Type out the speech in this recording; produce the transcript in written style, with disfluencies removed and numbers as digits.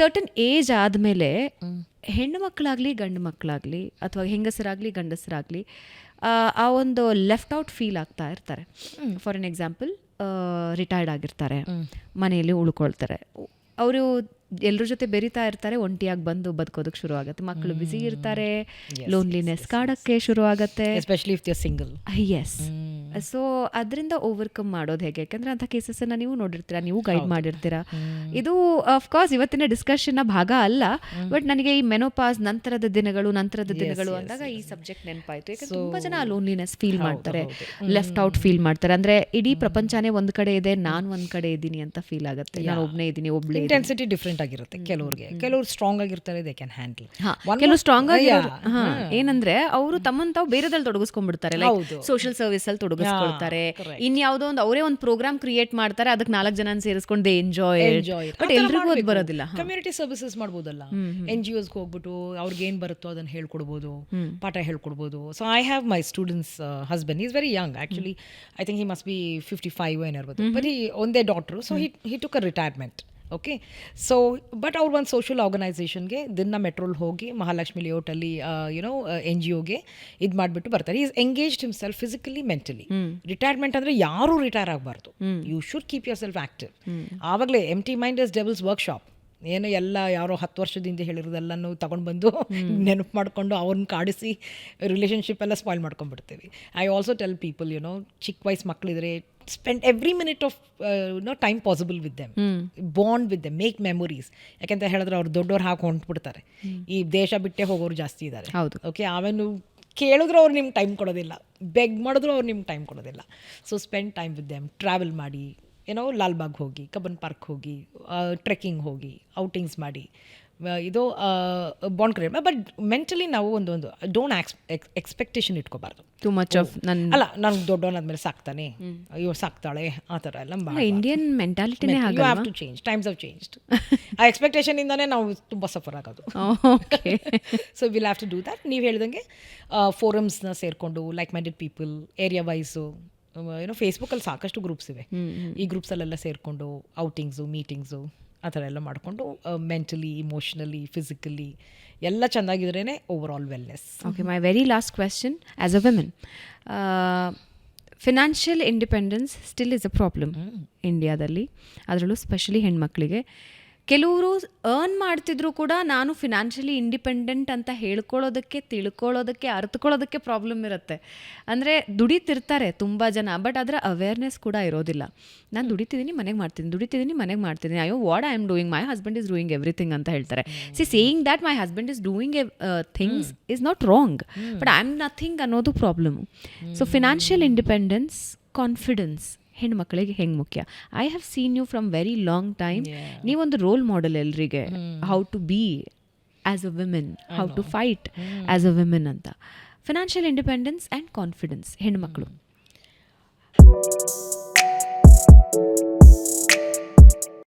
Certain age ಆದಮೇಲೆ ಹೆಣ್ಣು ಮಕ್ಕಳಾಗಲಿ ಗಂಡು ಮಕ್ಕಳಾಗಲಿ ಅಥವಾ ಹೆಂಗಸರಾಗಲಿ ಗಂಡಸರಾಗಲಿ ಆ ಒಂದು ಲೆಫ್ಟ್ ಔಟ್ ಫೀಲ್ ಆಗ್ತಾ ಇರ್ತಾರೆ. ಫಾರ್ ಎನ್ ಎಕ್ಸಾಂಪಲ್, ರಿಟೈರ್ಡ್ ಆಗಿರ್ತಾರೆ, ಮನೆಯಲ್ಲಿ ಉಳ್ಕೊಳ್ತಾರೆ, ಅವರು ಎಲ್ಲರ ಜೊತೆ ಬೆರಿತಾ ಇರ್ತಾರೆ, ಒಂಟಿಯಾಗಿ ಬಂದು ಬದುಕೋದಕ್ಕೆ ಶುರು ಆಗುತ್ತೆ. ಮಕ್ಕಳು ಬ್ಯುಸಿ ಇರ್ತಾರೆ, ಲೋನ್ಲಿನೆಸ್ ಕಾಡೋಕ್ಕೆ ಶುರು ಆಗುತ್ತೆ, especially if they are single. Yes. So ಅದರಿಂದ ಓವರ್ಕಮ್ ಮಾಡೋದು ಹೇಗೆ? ಯಾಕಂದರೆ ಅಂಥ ಕೇಸಸ್ಸನ್ನು ನೀವು ನೋಡಿರ್ತೀರಾ, ನೀವು ಗೈಡ್ ಮಾಡಿರ್ತೀರಾ. ಇದು ಅಫ್ಕೋರ್ಸ್ ಇವತ್ತಿನ ಡಿಸ್ಕಷನ್ನ ಭಾಗ ಅಲ್ಲ, ಬಟ್ ನನಗೆ ಈ ಮೆನೋಪಾಸ್ ನಂತರದ ದಿನಗಳು ಅಂದಾಗ ಈ ಸಬ್ಜೆಕ್ಟ್ ನೆನಪಾಯಿತು. ಯಾಕಂದ್ರೆ ತುಂಬ ಜನ ಲೋನ್ಲಿನೆಸ್ ಫೀಲ್ ಮಾಡ್ತಾರೆ, ಲೆಫ್ಟ್ ಔಟ್ ಫೀಲ್ ಮಾಡ್ತಾರೆ. ಅಂದರೆ ಇಡೀ ಪ್ರಪಂಚನೇ ಒಂದು ಕಡೆ ಇದೆ, ನಾನು ಒಂದು ಕಡೆ ಇದ್ದೀನಿ ಅಂತ ಫೀಲ್ ಆಗುತ್ತೆ. ನಾನು ಒಬ್ಬನೇ ಇದ್ದೀನಿ, ಒಬ್ಬಳೇ. ಇಂಟೆನ್ಸಿಟಿ ಡಿಫ್ರೆಂಟ್ ಆಗಿರುತ್ತೆ ಕೆಲವ್ರಿಗೆ. ಕೆಲವ್ರು ಸ್ಟ್ರಾಂಗ್ ಆಗಿರ್ತಾರೆ, ದೇ ಕ್ಯಾನ್ ಹ್ಯಾಂಡಲ್. ಕೆಲವು ಸ್ಟ್ರಾಂಗ್ ಆಗಿ ಏನಂದ್ರೆ ಅವರು ತಮ್ಮನ್ನು ತಾವು ಬೇರೆದಲ್ಲಿ ತೊಡಗಿಸ್ಕೊಂಡ್ಬಿಡ್ತಾರೆ, ಲೈಕ್ ಸೋಷಿಯಲ್ ಸರ್ವಿಸ್ ಅಲ್ಲಿ ತೊಡಗಿಸ್ಕೊಳ್ತಾರೆ. ಇನ್ಯಾವುದೋ ಒಂದು ಅವರೇ ಒಂದು ಪ್ರೋಗ್ರಾಮ್ ಕ್ರಿಯೇಟ್ ಮಾಡ್ತಾರೆ, ಅದಕ್ಕೆ 4 ಜನ ಸೇರಿಸ್ಕೊಂಡು ದೇ ಎಂಜಾಯ್. ಬಟ್ ಎಲ್ರಿಗೂ ಅದು ಬರೋದಿಲ್ಲ. ಕಮ್ಯುನಿಟಿ ಸರ್ವಿಸಸ್ ಮಾಡ್ಬೋದಲ್ಲ, NGOs ಹೋಗ್ಬಿಟ್ಟು ಅವ್ರಿಗೆ ಏನ್ ಬರುತ್ತೋ ಅದನ್ನ ಹೇಳ್ಕೊಡ್ಬೋದು, ಪಾಠ ಹೇಳ್ಕೊಡ್ಬೋದು. So I have my students husband, is very young actually. I think he must be 55 ಏನಿರ್ಬೋದು. ಬಟ್ ಒಂದೇ daughter, so he took a retirement. Okay, so but ಅವ್ರು ಒಂದು ಸೋಷಿಯಲ್ ಆರ್ಗನೈಸೇಷನ್ಗೆ ದಿನ ಮೆಟ್ರೋಲ್ ಹೋಗಿ ಮಹಾಲಕ್ಷ್ಮಿ ಲೇಔಟಲ್ಲಿ NGOಗೆ ಇದು ಮಾಡಿಬಿಟ್ಟು ಬರ್ತಾರೆ. Is engaged himself physically mentally. Retirement ಅಂದರೆ ಯಾರೂ ರಿಟೈರ್ ಆಗಬಾರ್ದು, you should keep yourself active. ಆವಾಗಲೇ empty mind is devil's workshop. ಏನು ಎಲ್ಲ ಯಾರೋ 10 ವರ್ಷದಿಂದ ಹೇಳಿರೋದೆಲ್ಲನೂ ತೊಗೊಂಡು ಬಂದು ನೆನಪು ಮಾಡಿಕೊಂಡು ಅವ್ರನ್ನ ಕಾಡಿಸಿ ರಿಲೇಷನ್ಶಿಪ್ ಎಲ್ಲ ಸ್ಪಾಯ್ಲ್ ಮಾಡ್ಕೊಂಡ್ಬಿಡ್ತೀವಿ. ಐ ಆಲ್ಸೋ ಟೆಲ್ ಪೀಪಲ್, ಚಿಕ್ಕ ವಯಸ್ಸು ಮಕ್ಕಳಿದ್ರೆ spend every minute of time possible with them, bond with them, make memories. ಯಾಕೆಂತ ಹೇಳಿದ್ರೆ ಅವ್ರು ದೊಡ್ಡವ್ರು ಹಾಕಿ ಹೊಂಟ್ಬಿಡ್ತಾರೆ, ಈ ದೇಶ ಬಿಟ್ಟೆ ಹೋಗೋರು ಜಾಸ್ತಿ ಇದ್ದಾರೆ. ಓಕೆ, ಆಮೇಲೆ ಕೇಳಿದ್ರು ಅವ್ರು ನಿಮ್ಗೆ ಟೈಮ್ ಕೊಡೋದಿಲ್ಲ, ಬೆಗ್ ಮಾಡಿದ್ರು ಅವ್ರು ನಿಮ್ಗೆ ಟೈಮ್ ಕೊಡೋದಿಲ್ಲ. So spend time with them, travel ಮಾಡಿ, ಲಾಲ್ಬಾಗ್ ಹೋಗಿ, ಕಬ್ಬನ್ ಪಾರ್ಕ್ ಹೋಗಿ, ಟ್ರೆಕ್ಕಿಂಗ್ ಹೋಗಿ, ಔಟಿಂಗ್ಸ್ ಮಾಡಿ, ಇದು ಬಾಂಡ್ ಕ್ರಿಯೇಟ್. ಬಟ್ ಮೆಂಟಲಿ ನಾವು ಒಂದು ಡೋಂಟ್ ಎಕ್ಸ್ಪೆಕ್ಟೇಷನ್ ಇಟ್ಕೋಬಾರ್ದು. ಟು ಮಚ್ ಆಫ್ ಅಲ್ಲ, ನಾನು ದೊಡ್ಡವನಾದ್ಮೇಲೆ ಸಾಕ್ತಾನೆ, ಅಯ್ಯೋ ಸಾಕ್ತಾಳೆ, ಆ ಥರ ಎಲ್ಲ ಇಂಡಿಯನ್ ಮೆಂಟಾಲಿಟಿನೇ ಹಾಗೆ. You have to change, times have changed. ಆ ಎಕ್ಸ್ಪೆಕ್ಟೇಷನಿಂದಾನೇ ನಾವು ತುಂಬ ಸಫರ್ ಆಗೋದು. So will have to do that. ನೀವು ಹೇಳ್ದಂಗೆ ಫೋರಮ್ಸ್ನ ಸೇರಿಕೊಂಡು like minded people, area wise, ಫೇಸ್ಬುಕ್ಕಲ್ಲಿ ಸಾಕಷ್ಟು ಗ್ರೂಪ್ಸ್ ಇವೆ. ಈ ಗ್ರೂಪ್ಸಲ್ಲೆಲ್ಲ ಸೇರಿಕೊಂಡು ಔಟಿಂಗ್ಸು, ಮೀಟಿಂಗ್ಸು ಆ ಥರ ಎಲ್ಲ ಮಾಡಿಕೊಂಡು ಮೆಂಟಲಿ, ಇಮೋಷ್ನಲಿ, ಫಿಸಿಕಲಿ ಎಲ್ಲ ಚೆನ್ನಾಗಿದ್ರೇ overall wellness. Okay, my very last question. As a women, financial independence still is a problem ಇಂಡಿಯಾದಲ್ಲಿ, ಅದರಲ್ಲೂ ಸ್ಪೆಷಲಿ ಹೆಣ್ಮಕ್ಳಿಗೆ. ಕೆಲವರು ಅರ್ನ್ ಮಾಡ್ತಿದ್ರು ಕೂಡ ನಾನು ಫಿನಾನ್ಷಿಯಲಿ ಇಂಡಿಪೆಂಡೆಂಟ್ ಅಂತ ಹೇಳ್ಕೊಳ್ಳೋದಕ್ಕೆ, ತಿಳ್ಕೊಳ್ಳೋದಕ್ಕೆ, ಅರ್ಥಕೊಳ್ಳೋದಕ್ಕೆ ಪ್ರಾಬ್ಲಮ್ ಇರುತ್ತೆ. ಅಂದರೆ ದುಡಿತಿರ್ತಾರೆ ತುಂಬ ಜನ, ಬಟ್ ಅದರ ಅವೇರ್ನೆಸ್ ಕೂಡ ಇರೋದಿಲ್ಲ. ನಾನು ದುಡಿತಿದ್ದೀನಿ, ಮನೆಗೆ ಮಾಡ್ತಿದ್ದೀನಿ, ಅಯ್ಯೋ what I am doing, my husband is doing everything ಅಂತ ಹೇಳ್ತಾರೆ. Saying that my husband is doing things is not wrong, but I am nothing ಅನ್ನೋದು problem. So financial independence, confidence ಹೆಣ್ಮಕ್ಳಿಗೆ ಹೆಂಗೆ ಮುಖ್ಯ? I have seen you from very long time. ನೀವೊಂದು role model ಎಲ್ರಿಗೆ, how to be as a women, how to fight as a women ಅಂತ. Financial independence and confidence ಹೆಣ್ಮಕ್ಳು